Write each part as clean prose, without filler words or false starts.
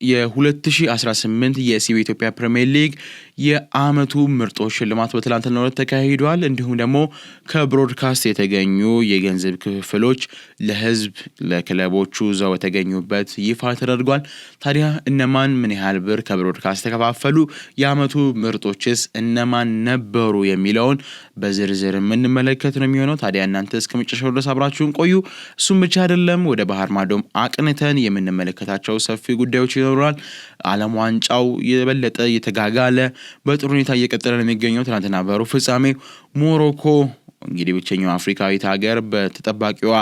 የ2018 የሲቢ ኢትዮጵያ ፕሪሚየር ሊግ የአመቱ ምርጦች ሽልማት በትላንትናው ዕለት ተካሂዷል። እንዲሁም ደግሞ ከብሮድካስት የተገኙ የገንዘብ ክፍፍሎች ለህዝብ ለክለቦቹ ዘው የተገኙበት ይፋ ተደርጓል። ታዲያ እነማን ምን ያህል ብር ከብሮድካስት ተከፋፈሉ፣ የአመቱ ምርጦችስ እነማን ነበሩ የሚለውን በዝርዝር የምንመለከት ነው የሚሆነው። ታዲያ እናንተ እስከመጨረሻው ድረስ አብራችሁን ቆዩ። እሱም ብቻ አይደለም፣ ወደ ባህር ማዶም አቅንተን የምንመለከታቸው ሰፊ ጉዳዮች ይኖራል። ዓለም ዋንጫው የበለጠ እየተጋጋለ በጥሩ ሁኔታ እየቀጠለ ነው የሚገኘው። ትናንትና በሩብ ፍጻሜ ሞሮኮ እንግዲህ ብቸኛው አፍሪካዊት ሀገር በተጠባቂዋ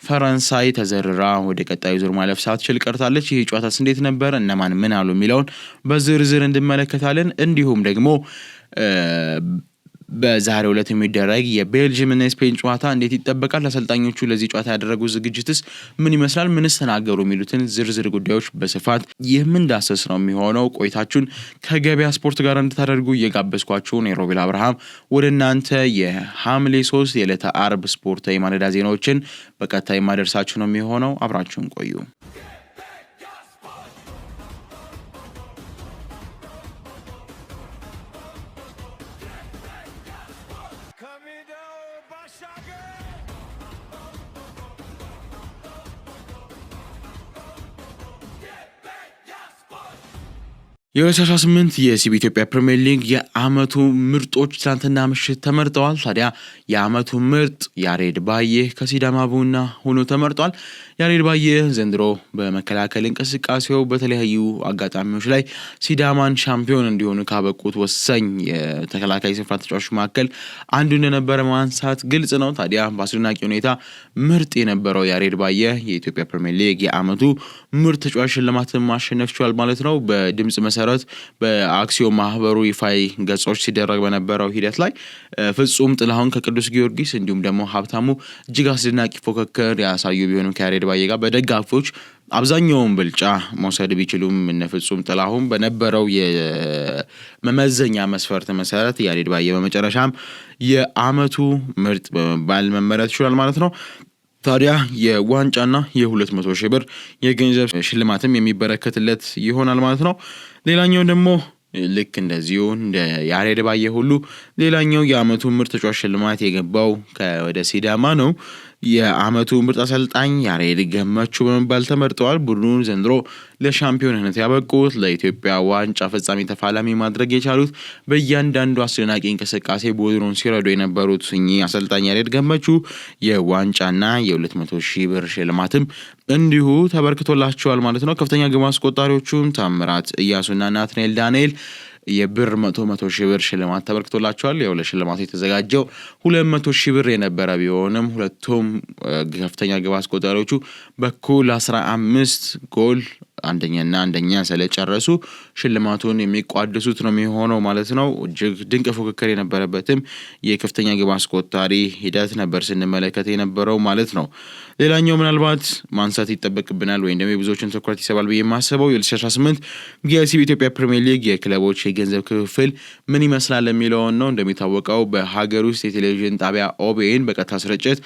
ፈረንሳይ ተዘርራ ወደ ቀጣዩ ዙር ማለፍ ሳትችል ቀርታለች። ይህ ጨዋታስ እንዴት ነበር፣ እነማን ምን አሉ የሚለውን በዝርዝር እንመለከታለን። እንዲሁም ደግሞ በዛሬው ዕለት የሚደረግ የቤልጂየም እና ስፔን ጨዋታ እንዴት ይጠበቃል፣ አሰልጣኞቹ ለዚህ ጨዋታ ያደረጉት ዝግጅትስ ምን ይመስላል፣ ምንስ ተናገሩ የሚሉትን ዝርዝር ጉዳዮች በስፋት የምንዳሰስ ነው የሚሆነው። ቆይታችሁን ከገበያ ስፖርት ጋር እንድታደርጉ እየጋበዝኳችሁ ነው። ሮቤል አብርሃም ወደ እናንተ የሐምሌ 3 የዕለተ አርብ ስፖርታዊ ማለዳ ዜናዎችን በቀጥታ የማደርሳችሁ ነው የሚሆነው። አብራችሁን ቆዩ። የ2018 የሲቢ ኢትዮጵያ ፕሪሚየር ሊግ የአመቱ ምርጦች ትናንትና ምሽት ተመርጠዋል። ታዲያ የአመቱ ምርጥ ያሬድ ባዬ ከሲዳማ ቡና ሆኖ ተመርጧል። ያሬድ ባዬ ዘንድሮ በመከላከል እንቅስቃሴው በተለያዩ አጋጣሚዎች ላይ ሲዳማን ሻምፒዮን እንዲሆኑ ካበቁት ወሳኝ የተከላካይ ስፍራ ተጫዋቾች መካከል አንዱ እንደነበረ ማንሳት ግልጽ ነው። ታዲያ በአስደናቂ ሁኔታ ምርጥ የነበረው ያሬድ ባዬ የኢትዮጵያ ፕሪሚየር ሊግ የአመቱ ምርጥ ተጫዋች ሽልማትን ማሸነፍ ችሏል ማለት ነው። በድምጽ መሰረት በአክሲዮን ማህበሩ ይፋይ ገጾች ሲደረግ በነበረው ሂደት ላይ ፍጹም ጥላሁን ከቅዱስ ጊዮርጊስ እንዲሁም ደግሞ ሀብታሙ እጅግ አስደናቂ ፉክክር ያሳዩ ቢሆንም ከያሬድ ባዬ ጋር በደጋፊዎች አብዛኛውን ብልጫ መውሰድ ቢችሉም እነ ፍጹም ጥላሁን በነበረው የመመዘኛ መስፈርት መሰረት ያሬድ ባዬ በመጨረሻም የአመቱ ምርጥ በመባል መመረጥ ይችላል ማለት ነው። ታዲያ የዋንጫና የ200 ሺህ ብር የገንዘብ ሽልማትም የሚበረከትለት ይሆናል ማለት ነው። ሌላኛው ደግሞ ልክ እንደዚሁ እንደ ያሬድ ባዬ ሁሉ ሌላኛው የአመቱ ምርጥ ተጫዋች ሽልማት የገባው ወደ ሲዳማ ነው። የአመቱ ምርጥ አሰልጣኝ ያሬድ ገመቹ በመባል ተመርጠዋል። ቡድኑን ዘንድሮ ለሻምፒዮንነት ያበቁት ለኢትዮጵያ ዋንጫ ፍጻሜ ተፋላሚ ማድረግ የቻሉት በእያንዳንዱ አስደናቂ እንቅስቃሴ ቡድኑን ሲረዱ የነበሩት እኚህ አሰልጣኝ ያሬድ ገመቹ የዋንጫና የ200 ሺህ ብር ሽልማትም እንዲሁ ተበርክቶላቸዋል ማለት ነው። ከፍተኛ ግብ አስቆጣሪዎቹም ታምራት እያሱና ናትናኤል ዳንኤል የብር 100 ሺህ ብር ሽልማት ተበርክቶላቸዋል። ያው ለሽልማቱ የተዘጋጀው 200 ሺህ ብር የነበረ ቢሆንም ሁለቱም ከፍተኛ ግብ አስቆጣሪዎቹ በኩል 15 ጎል አንደኛ ስለጨረሱ ሽልማቱን የሚቋደሱት ነው የሚሆነው ማለት ነው። እጅግ ድንቅ ፉክክር የነበረበትም የከፍተኛ ግብ አስቆጣሪ ሂደት ነበር ስንመለከት የነበረው ማለት ነው። ሌላኛው ምናልባት ማንሳት ይጠበቅብናል ወይም ደግሞ የብዙዎችን ትኩረት ይስባል ብዬ የማስበው የ2018 የሲቢ ኢትዮጵያ ፕሪሚየር ሊግ የክለቦች የገንዘብ ክፍፍል ምን ይመስላል የሚለውን ነው። እንደሚታወቀው በሀገር ውስጥ የቴሌቪዥን ጣቢያ ኦቢኤን በቀጥታ ስርጭት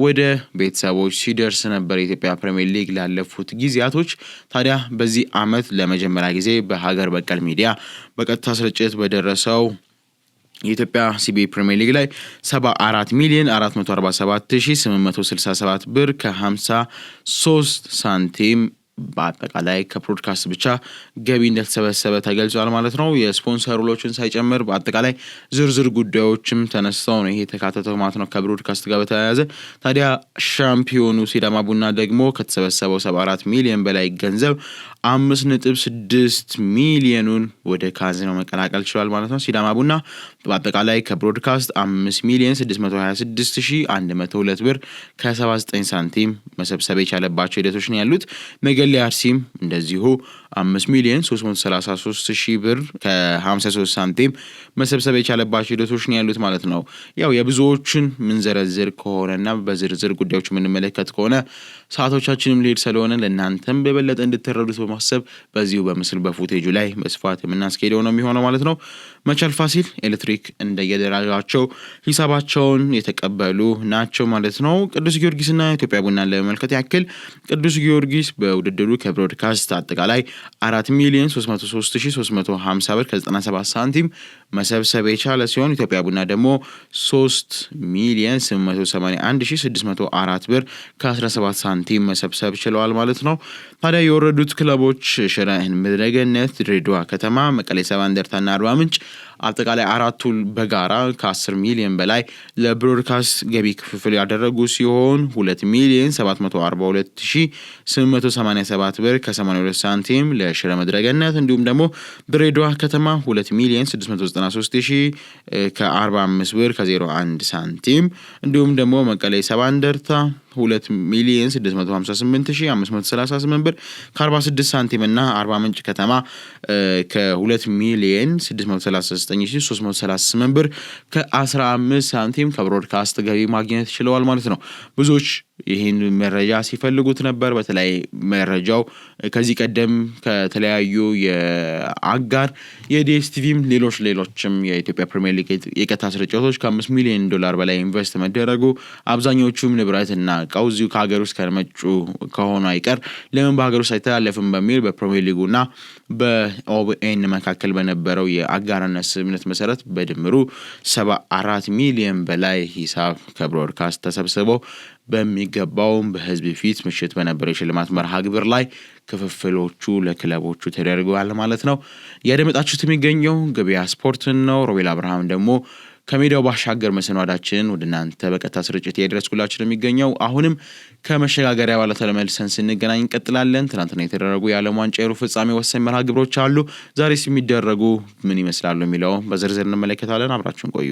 ወደ ቤተሰቦች ሲደርስ ነበር የኢትዮጵያ ፕሪሚየር ሊግ ላለፉት ጊዜያቶች። ታዲያ በዚህ አመት ለመጀመሪያ ጊዜ በሀገር በቀል ሚዲያ በቀጥታ ስርጭት በደረሰው የኢትዮጵያ ሲቢ ፕሪሚየር ሊግ ላይ 74,447,867 ብር ከ53 ሳንቲም በአጠቃላይ ከብሮድካስት ብቻ ገቢ እንደተሰበሰበ ተገልጿል ማለት ነው። የስፖንሰር ውሎችን ሳይጨምር በአጠቃላይ ዝርዝር ጉዳዮችም ተነስተው ነው ይሄ የተካተተው ማለት ነው ከብሮድካስት ጋር በተያያዘ። ታዲያ ሻምፒዮኑ ሲዳማ ቡና ደግሞ ከተሰበሰበው 74 ሚሊዮን በላይ ገንዘብ 5.6 ሚሊዮኑን ወደ ካዝናው መቀላቀል ችሏል ማለት ነው። ሲዳማ ቡና በአጠቃላይ ከብሮድካስት 5,626,102 ብር ከ79 ሳንቲም መሰብሰብ የቻለባቸው ሂደቶች ነው ያሉት። ነገሌ አርሲም እንደዚሁ 5,333,000 ብር ከ53 ሳንቲም መሰብሰብ የቻለባቸው ሂደቶች ነው ያሉት ማለት ነው። ያው የብዙዎችን ምንዘረዝር ከሆነና በዝርዝር ጉዳዮች የምንመለከት ከሆነ ሰዓቶቻችንም ሊሄድ ስለሆነ ለእናንተም በበለጠ እንድትረዱት በማሰብ በዚሁ በምስል በፉቴጁ ላይ በስፋት የምናስኬደው ነው የሚሆነው ማለት ነው። መቻል ፋሲል፣ ኤሌክትሪክ እንደየደረጃቸው ሂሳባቸውን የተቀበሉ ናቸው ማለት ነው። ቅዱስ ጊዮርጊስና ኢትዮጵያ ቡናን ለመመልከት ያክል ቅዱስ ጊዮርጊስ በውድድሩ ከብሮድካስት አጠቃላይ 4,303,350 ብር ከ97 ሳንቲም መሰብሰብ የቻለ ሲሆን ኢትዮጵያ ቡና ደግሞ 3,881,604 ብር ከ17 ሳንቲም መሰብሰብ ችለዋል ማለት ነው። ታዲያ የወረዱት ክለቦች ሽረ ምድረገነት፣ ድሬዳዋ ከተማ፣ መቀሌ ሰባ እንደርታና አርባ ምንጭ አጠቃላይ አራቱ በጋራ ከ10 ሚሊዮን በላይ ለብሮድካስት ገቢ ክፍፍል ያደረጉ ሲሆን 2,742,887 ብር ከ82 ሳንቲም ለሽረ መድረገነት እንዲሁም ደግሞ ድሬዳዋ ከተማ 2,693,000 ከ45 ብር ከ01 ሳንቲም እንዲሁም ደግሞ መቀሌ ሰባ እንደርታ 2,658,538 ብር ከ46 ሳንቲም እና አርባ ምንጭ ከተማ ከ2,639,338 ብር ከ15 ሳንቲም ከብሮድካስት ገቢ ማግኘት ችለዋል ማለት ነው። ብዙዎች ይህን መረጃ ሲፈልጉት ነበር። በተለይ መረጃው ከዚህ ቀደም ከተለያዩ የአጋር የዲኤስቲቪም ሌሎችም የኢትዮጵያ ፕሪሚየር ሊግ የቀጥታ ስርጭቶች ከ5 ሚሊዮን ዶላር በላይ ኢንቨስት መደረጉ አብዛኞቹም ንብረትና እቃው እዚሁ ከሀገር ውስጥ ከመጩ ከሆኑ አይቀር ለምን በሀገር ውስጥ አይተላለፍም በሚል በፕሪሚየር ሊጉና በኦቢኤን መካከል በነበረው የአጋርነት ስምምነት መሰረት በድምሩ 74 ሚሊዮን በላይ ሂሳብ ከብሮድካስት ተሰብስበው በሚገባው በህዝብ ፊት ምሽት በነበረው የሽልማት መርሃ ግብር ላይ ክፍፍሎቹ ለክለቦቹ ተደርገዋል ማለት ነው። ያደመጣችሁት የሚገኘው ገበያ ስፖርት ነው። ሮቤል አብርሃም ደግሞ ከሜዳው ባሻገር መሰናዳችን ወደ እናንተ በቀጥታ ስርጭት እየደረስኩላችሁ የሚገኘው አሁንም ከመሸጋገሪያ በኋላ ተመልሰን ስንገናኝ እንቀጥላለን። ትናንትና የተደረጉ የዓለም ዋንጫ የሩብ ፍጻሜ ወሳኝ መርሃ ግብሮች አሉ። ዛሬስ የሚደረጉ ምን ይመስላሉ የሚለው በዝርዝር እንመለከታለን። አብራችሁን ቆዩ።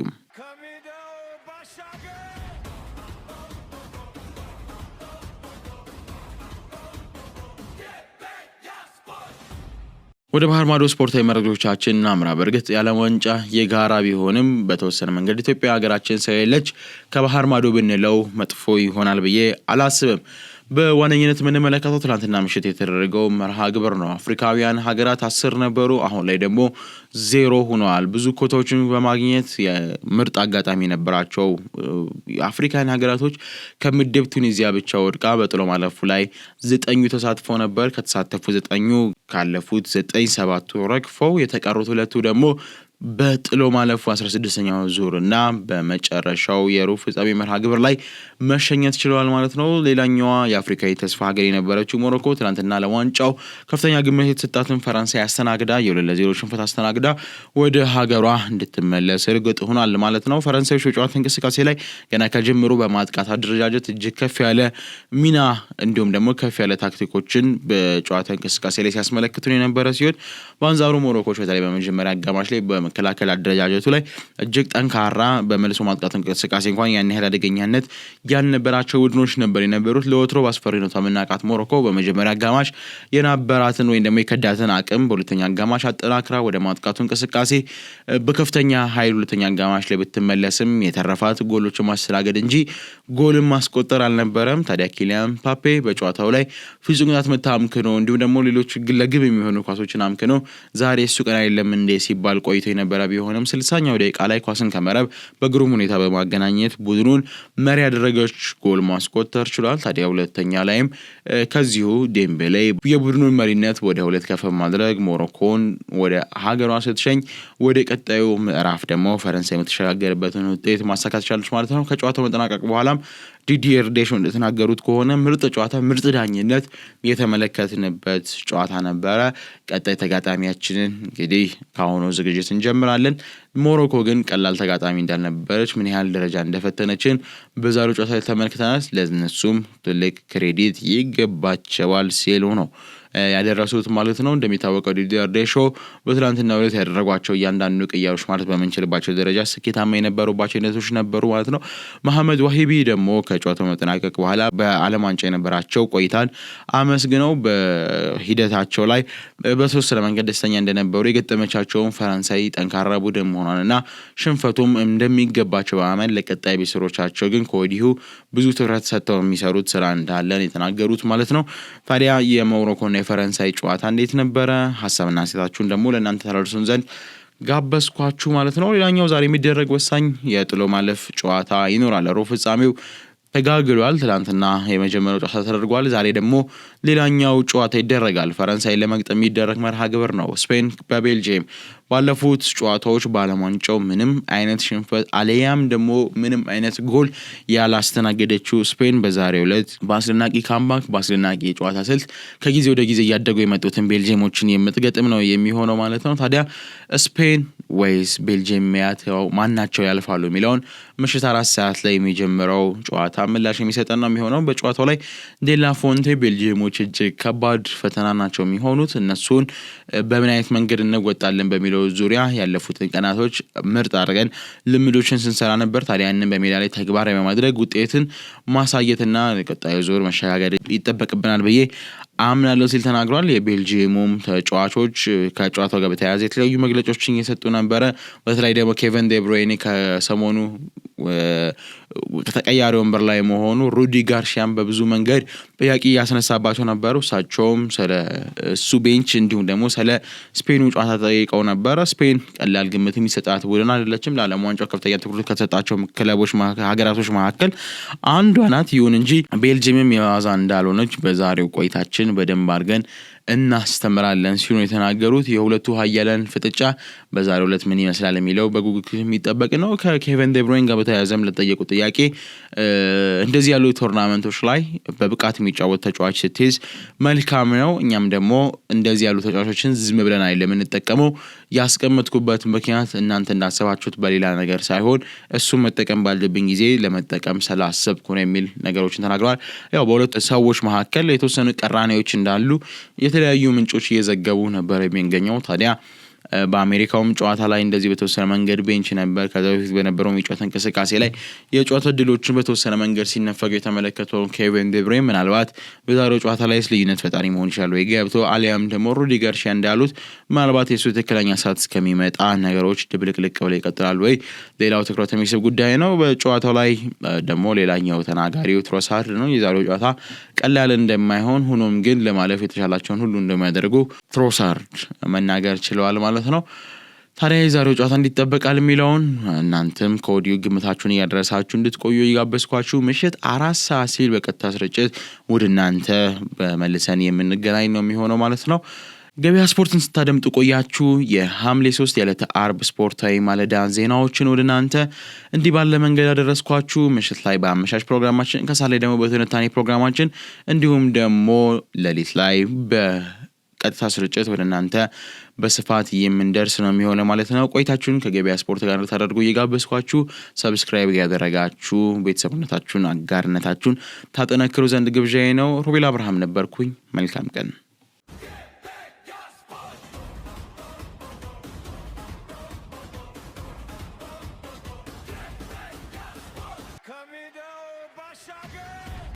ወደ ባህር ማዶ ስፖርታዊ መረጃዎቻችን እናምራ። በእርግጥ የዓለም ዋንጫ የጋራ ቢሆንም በተወሰነ መንገድ ኢትዮጵያ ሀገራችን ስለሌለች ከባህር ማዶ ብንለው መጥፎ ይሆናል ብዬ አላስብም። በዋነኝነት የምንመለከተው ትናንትና ምሽት የተደረገው መርሃ ግብር ነው። አፍሪካውያን ሀገራት 10 ነበሩ፣ አሁን ላይ ደግሞ 0 ሆነዋል። ብዙ ኮታዎችን በማግኘት የምርጥ አጋጣሚ ነበራቸው አፍሪካውያን ሀገራቶች። ከምድብ ቱኒዚያ ብቻ ወድቃ በጥሎ ማለፉ ላይ 9 ተሳትፎ ነበር። ከተሳተፉ 9 ካለፉት 9-7 ረግፈው የተቀሩት 2 ደግሞ በጥሎ ማለፉ 16ኛው ዙር እና በመጨረሻው የሩብ ፍጻሜ መርሃ ግብር ላይ መሸኘት ችለዋል ማለት ነው። ሌላኛዋ የአፍሪካዊ ተስፋ ሀገር የነበረችው ሞሮኮ ትናንትና ለዋንጫው ከፍተኛ ግምት የተሰጣትን ፈረንሳይ አስተናግዳ የ2-0 ሽንፈት አስተናግዳ ወደ ሀገሯ እንድትመለስ እርግጥ ሆኗል ማለት ነው። ፈረንሳዮች በጨዋታ እንቅስቃሴ ላይ ገና ከጅምሩ በማጥቃት አደረጃጀት እጅግ ከፍ ያለ ሚና እንዲሁም ደግሞ ከፍ ያለ ታክቲኮችን በጨዋታ እንቅስቃሴ ላይ ሲያስመለክቱን የነበረ ሲሆን በአንጻሩ ሞሮኮች በተለይ በመጀመሪያ አጋማሽ ላይ በመከላከል አደረጃጀቱ ላይ እጅግ ጠንካራ በመልሶ ማጥቃት እንቅስቃሴ እንኳን ያን ያህል አደገኛነት ያልነበራቸው ቡድኖች ነበር የነበሩት። ለወትሮ በአስፈሪነቷ የምናውቃት ሞሮኮ በመጀመሪያ አጋማሽ የነበራትን ወይም ደግሞ የከዳትን አቅም በሁለተኛ አጋማሽ አጠናክራ ወደ ማጥቃቱ እንቅስቃሴ በከፍተኛ ኃይል ሁለተኛ አጋማሽ ላይ ብትመለስም የተረፋት ጎሎችን ማስተናገድ እንጂ ጎልን ማስቆጠር አልነበረም። ታዲያ ኪሊያን ምባፔ በጨዋታው ላይ ፍጹም ቅጣት ምት አምክኖ እንዲሁም ደግሞ ሌሎች ለግብ የሚሆኑ ኳሶችን አምክኖ ዛሬ እሱ ቀን አይደለም እንደ ሲባል ቆይቶ የነበረ ቢሆንም 60ኛው ደቂቃ ላይ ኳስን ከመረብ በግሩም ሁኔታ በማገናኘት ቡድኑን መሪ ያደረገች ጎል ማስቆጠር ችሏል። ታዲያ ሁለተኛ ላይም ከዚሁ ዴምቤሌ የቡድኑን መሪነት ወደ 2 ከፍ ማድረግ ሞሮኮን ወደ ሀገሯ ስትሸኝ ወደ ቀጣዩ ምዕራፍ ደግሞ ፈረንሳይ የምትሸጋገርበትን ውጤት ማሳካት ቻለች ማለት ነው። ከጨዋታው መጠናቀቅ በኋላም ዲዲየር ዴሾ እንደተናገሩት ከሆነ ምርጥ ጨዋታ፣ ምርጥ ዳኝነት የተመለከትንበት ጨዋታ ነበረ። ቀጣይ ተጋጣሚያችንን እንግዲህ ከአሁኑ ዝግጅት እንጀምራለን። ሞሮኮ ግን ቀላል ተጋጣሚ እንዳልነበረች ምን ያህል ደረጃ እንደፈተነችን በዛሬው ጨዋታ ተመልክተናል። ለነሱም ትልቅ ክሬዲት ይገባቸዋል ሲሉ ነው ያደረሱት ማለት ነው። እንደሚታወቀው ዲዲየር ዴሾ በትናንትናው ዕለት ያደረጓቸው እያንዳንዱ ቅያሮች ማለት በምንችልባቸው ደረጃ ስኬታማ የነበሩባቸው አይነቶች ነበሩ ማለት ነው። መሐመድ ዋሂቢ ደግሞ ከጨዋታው መጠናቀቅ በኋላ በዓለም ዋንጫ የነበራቸው ቆይታን አመስግነው በሂደታቸው ላይ በተወሰነ መንገድ ደስተኛ እንደነበሩ የገጠመቻቸውን ፈረንሳይ ጠንካራ ቡድን መሆኗንና ሽንፈቱም እንደሚገባቸው በማመን ለቀጣይ ቤስሮቻቸው ግን ከወዲሁ ብዙ ትኩረት ሰጥተው የሚሰሩት ስራ እንዳለን የተናገሩት ማለት ነው። ታዲያ የሞሮኮና የፈረንሳይ ጨዋታ እንዴት ነበረ? ሐሳብና አስተያየታችሁን ደግሞ ለእናንተ ተራርሱን ዘንድ ጋበዝኳችሁ ማለት ነው። ሌላኛው ዛሬ የሚደረግ ወሳኝ የጥሎ ማለፍ ጨዋታ ይኖራል። ሩብ ፍጻሜው ተጋግሏል። ትላንትና የመጀመሪያው ጨዋታ ተደርጓል። ዛሬ ደግሞ ሌላኛው ጨዋታ ይደረጋል። ፈረንሳይ ለመግጠም የሚደረግ መርሃ ግብር ነው። ስፔን በቤልጂየም ባለፉት ጨዋታዎች በዓለም ዋንጫው ምንም አይነት ሽንፈት አለያም ደግሞ ምንም አይነት ጎል ያላስተናገደችው ስፔን በዛሬው ዕለት በአስደናቂ ካምባክ በአስደናቂ የጨዋታ ስልት ከጊዜ ወደ ጊዜ እያደጉ የመጡትን ቤልጂየሞችን የምትገጥም ነው የሚሆነው ማለት ነው። ታዲያ ስፔን ወይስ ቤልጂየም ማናቸው ያልፋሉ የሚለውን ምሽት 4 ሰዓት ላይ የሚጀምረው ጨዋታ ምላሽ የሚሰጠን ነው የሚሆነው። በጨዋታው ላይ ዴላ ፎንቴ ቤልጂየሞች እጅግ ከባድ ፈተና ናቸው የሚሆኑት። እነሱን በምን አይነት መንገድ እንወጣለን በሚለው ዙሪያ ያለፉትን ቀናቶች ምርጥ አድርገን ልምዶችን ስንሰራ ነበር። ታዲያ ያንን በሜዳ ላይ ተግባራዊ በማድረግ ውጤትን ማሳየትና ቀጣዩ ዙር መሸጋገር ይጠበቅብናል ብዬ አምናለሁ ሲል ተናግሯል። የቤልጂየሙም ተጫዋቾች ከጨዋታው ጋር በተያያዘ የተለያዩ መግለጫዎችን እየሰጡ ነበረ። በተለይ ደግሞ ኬቨን ዴ ብሩይኔ ከሰሞኑ ከተቀያሪ ወንበር ላይ መሆኑ ሩዲ ጋርሺያን በብዙ መንገድ ጥያቄ ያስነሳባቸው ነበሩ። እሳቸውም ስለ እሱ ቤንች እንዲሁም ደግሞ ስለ ስፔኑ ጨዋታ ጠይቀው ነበረ። ስፔን ቀላል ግምት የሚሰጣት ቡድን አይደለችም። ለዓለም ዋንጫው ከፍተኛ ትኩረት ከተሰጣቸው ክለቦች ሀገራቶች መካከል አንዷ ናት። ይሁን እንጂ ቤልጂየምም የዋዛ እንዳልሆነች በዛሬው ቆይታችን በደንብ አድርገን እናስተምራለን ሲሉ የተናገሩት። የሁለቱ ሀያላን ፍጥጫ በዛሬው ዕለት ምን ይመስላል የሚለው በጉጉት የሚጠበቅ ነው። ከኬቨን ዴ ብሩይኔ ጋር በተያያዘም ለጠየቁት ጥያቄ እንደዚህ ያሉ ቶርናመንቶች ላይ በብቃት የሚጫወት ተጫዋች ስትይዝ መልካም ነው። እኛም ደግሞ እንደዚህ ያሉ ተጫዋቾችን ዝም ብለን አይደለም እንጠቀመው። ያስቀመጥኩበት ምክንያት እናንተ እንዳሰባችሁት በሌላ ነገር ሳይሆን እሱ መጠቀም ባለብኝ ጊዜ ለመጠቀም ስላሰብኩ ነው የሚል ነገሮችን ተናግረዋል። ያው በሁለት ሰዎች መካከል የተወሰኑ ቅራኔዎች እንዳሉ የተለያዩ ምንጮች እየዘገቡ ነበር የሚገኘው። ታዲያ በአሜሪካውም ጨዋታ ላይ እንደዚህ በተወሰነ መንገድ ቤንች ነበር። ከዛ በፊት በነበረው የጨዋታ እንቅስቃሴ ላይ የጨዋታ ድሎችን በተወሰነ መንገድ ሲነፈጉ የተመለከተው ኬቨን ዴ ብሩይኔ ምናልባት በዛሬው ጨዋታ ላይ ልዩነት ፈጣሪ መሆን ይችላል ወይ ገብቶ አሊያም ደግሞ ሩዲ ጋርሺያ እንዳሉት ምናልባት የሱ ትክክለኛ ሰዓት እስከሚመጣ ነገሮች ድብልቅልቅ ብለው ይቀጥላሉ ወይ ሌላው ትኩረት የሚስብ ጉዳይ ነው። በጨዋታው ላይ ደግሞ ሌላኛው ተናጋሪው ትሮሳርድ ነው። የዛሬው ጨዋታ ቀላል እንደማይሆን ሆኖም ግን ለማለፍ የተሻላቸውን ሁሉ እንደሚያደርጉ ትሮሳርድ መናገር ችለዋል ማለት ነው። ታዲያ የዛሬው ጨዋታ እንዲጠበቃል የሚለውን እናንተም ከወዲሁ ግምታችሁን እያደረሳችሁ እንድትቆዩ እያበስኳችሁ ምሽት 4 ሰዓት ሲል በቀጥታ ስርጭት ወደ እናንተ በመልሰን የምንገናኝ ነው የሚሆነው ማለት ነው። ገበያ ስፖርትን ስታደምጡ ቆያችሁ። የሐምሌ 3 የዕለተ አርብ ስፖርታዊ ማለዳ ዜናዎችን ወደ እናንተ እንዲህ ባለ መንገድ ያደረስኳችሁ። ምሽት ላይ በአመሻሽ ፕሮግራማችን ከሰዓት ላይ ደግሞ በትንታኔ ፕሮግራማችን እንዲሁም ደግሞ ሌሊት ላይ በቀጥታ ስርጭት ወደ እናንተ በስፋት የምንደርስ ነው የሚሆነው ማለት ነው። ቆይታችሁን ከገበያ ስፖርት ጋር ታደርጉ እየጋበዝኳችሁ ሰብስክራይብ ያደረጋችሁ ቤተሰብነታችሁን አጋርነታችሁን ታጠነክሩ ዘንድ ግብዣዬ ነው። ሮቤል አብርሃም ነበርኩኝ። መልካም ቀን። Bashaga!